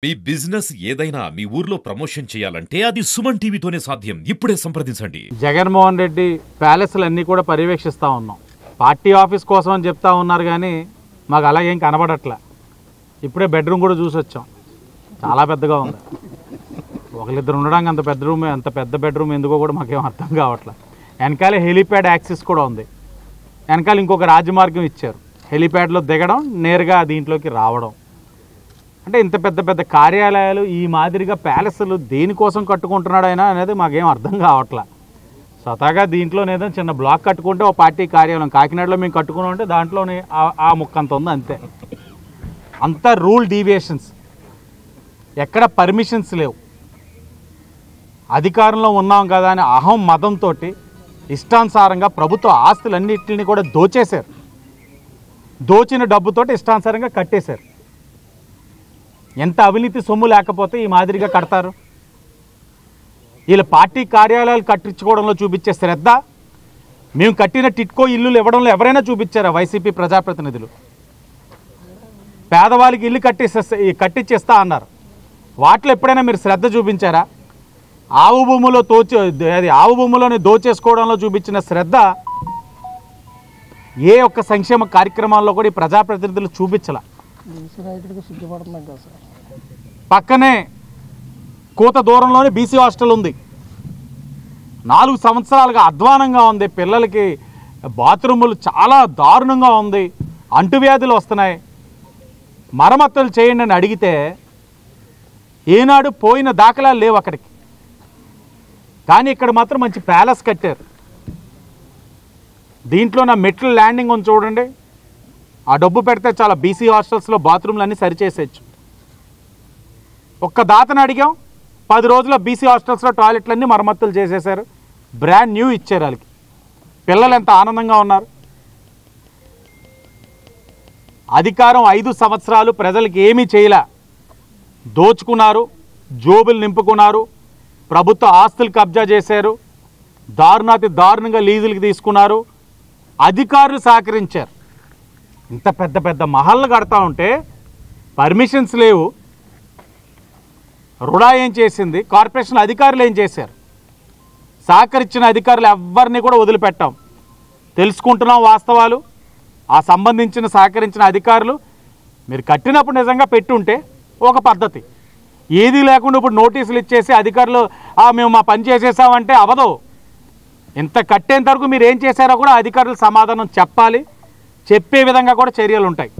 మీ business ఏదైనా మీ ఊర్లో promotion చేయాలంటే అది సుమన్ టీవీతోనే సాధ్యం. ఇప్పుడే సంప్రదించండి. జగన్మోహన్ రెడ్డి ప్యాలెస్లన్నీ కూడా పర్యవేక్షిస్తూ ఉన్నాం. పార్టీ ఆఫీస్ కోసం అని చెప్తా ఉన్నారు కానీ మాకు అలాగేం కనబడట్లే. ఇప్పుడే బెడ్రూమ్ కూడా చూసి వచ్చాం, చాలా పెద్దగా ఉంది. ఒకరిద్దరు ఉండడానికి అంత పెద్ద బెడ్రూమ్ ఎందుకో కూడా మాకేం అర్థం కావట్లే. వెనకాల హెలీప్యాడ్ యాక్సెస్ కూడా ఉంది. వెనకాల ఇంకొక రాజమార్గం ఇచ్చారు, హెలీప్యాడ్లో దిగడం నేరుగా దీంట్లోకి రావడం. అంటే ఇంత పెద్ద పెద్ద కార్యాలయాలు ఈ మాదిరిగా ప్యాలెస్లు దేనికోసం కట్టుకుంటున్నాడు ఆయన అనేది మాకేం అర్థం కావట్లే. స్వతహాగా దీంట్లోనేదో చిన్న బ్లాక్ కట్టుకుంటే ఒక పార్టీ కార్యాలయం కాకినాడలో మేము కట్టుకున్నాం అంటే దాంట్లోనే ఆ ముక్కంత ఉంది అంతే. అంతా రూల్ డీవియేషన్స్, ఎక్కడ పర్మిషన్స్ లేవు. అధికారంలో ఉన్నాం కదా అని అహం మదంతో ఇష్టానుసారంగా ప్రభుత్వ ఆస్తులన్నింటినీ కూడా దోచేశారు. దోచిన డబ్బుతోటి ఇష్టానుసారంగా కట్టేశారు. ఎంత అవినీతి సొమ్ము లేకపోతే ఈ మాదిరిగా కడతారు? వీళ్ళ పార్టీ కార్యాలయాలు కట్టించుకోవడంలో చూపించే శ్రద్ధ మేము కట్టిన టిట్కో ఇల్లులు ఇవ్వడంలో ఎవరైనా చూపించారా? వైసీపీ ప్రజాప్రతినిధులు పేదవాళ్ళకి ఇల్లు కట్టించేస్తా అన్నారు, వాటిలో ఎప్పుడైనా మీరు శ్రద్ధ చూపించారా? ఆవు భూములోనే దోచేసుకోవడంలో చూపించిన శ్రద్ధ ఏ ఒక్క సంక్షేమ కార్యక్రమాల్లో కూడా ఈ ప్రజాప్రతినిధులు చూపించాల. పక్కనే కూత దూరంలోనే బీసీ హాస్టల్ ఉంది. 4 సంవత్సరాలుగా అధ్వానంగా ఉంది. పిల్లలకి బాత్రూములు చాలా దారుణంగా ఉంది, అంటువ్యాధులు వస్తున్నాయి. మరమ్మతులు చేయండి అని అడిగితే ఏనాడు పోయిన దాఖలాలు లేవు అక్కడికి. కానీ ఇక్కడ మాత్రం మంచి ప్యాలెస్ కట్టారు. దీంట్లో నా మెట్ల ల్యాండింగ్ ఉంది చూడండి, ఆ డబ్బు పెడితే చాలా బీసీ హాస్టల్స్లో బాత్రూమ్లు అన్నీ సరిచేసేయచ్చు. ఒక్క దాతను అడిగాం, 10 రోజుల్లో బీసీ హాస్టల్స్లో టాయిలెట్లన్నీ మరమ్మతులు చేసేశారు, బ్రాండ్ న్యూ ఇచ్చారు వాళ్ళకి. పిల్లలు ఎంత ఆనందంగా ఉన్నారు. అధికారం 5 సంవత్సరాలు ప్రజలకు ఏమీ చేయలే. దోచుకున్నారు, జోబులు నింపుకున్నారు, ప్రభుత్వ ఆస్తులు కబ్జా చేశారు, దారుణాతి దారుణంగా లీజులకి తీసుకున్నారు, అధికారులు సహకరించారు. ఇంత పెద్ద పెద్ద మహల్లు కడతా ఉంటే పర్మిషన్స్ లేవు. రుడా ఏం చేసింది? కార్పొరేషన్ అధికారులు ఏం చేశారు? సహకరించిన అధికారులు ఎవరిని కూడా వదిలిపెట్టాం. తెలుసుకుంటున్నాం వాస్తవాలు. ఆ సంబంధించిన సహకరించిన అధికారులు మీరు కట్టినప్పుడు నిజంగా పెట్టుంటే ఒక పద్ధతి, ఏదీ లేకుండా ఇప్పుడు నోటీసులు ఇచ్చేసి అధికారులు మేము మా పని చేసేసామంటే అవదు. ఇంత కట్టేంత వరకు మీరు ఏం చేశారో కూడా అధికారులు సమాధానం చెప్పాలి. చెప్పే విధంగా కూడా చర్యలు ఉంటాయి.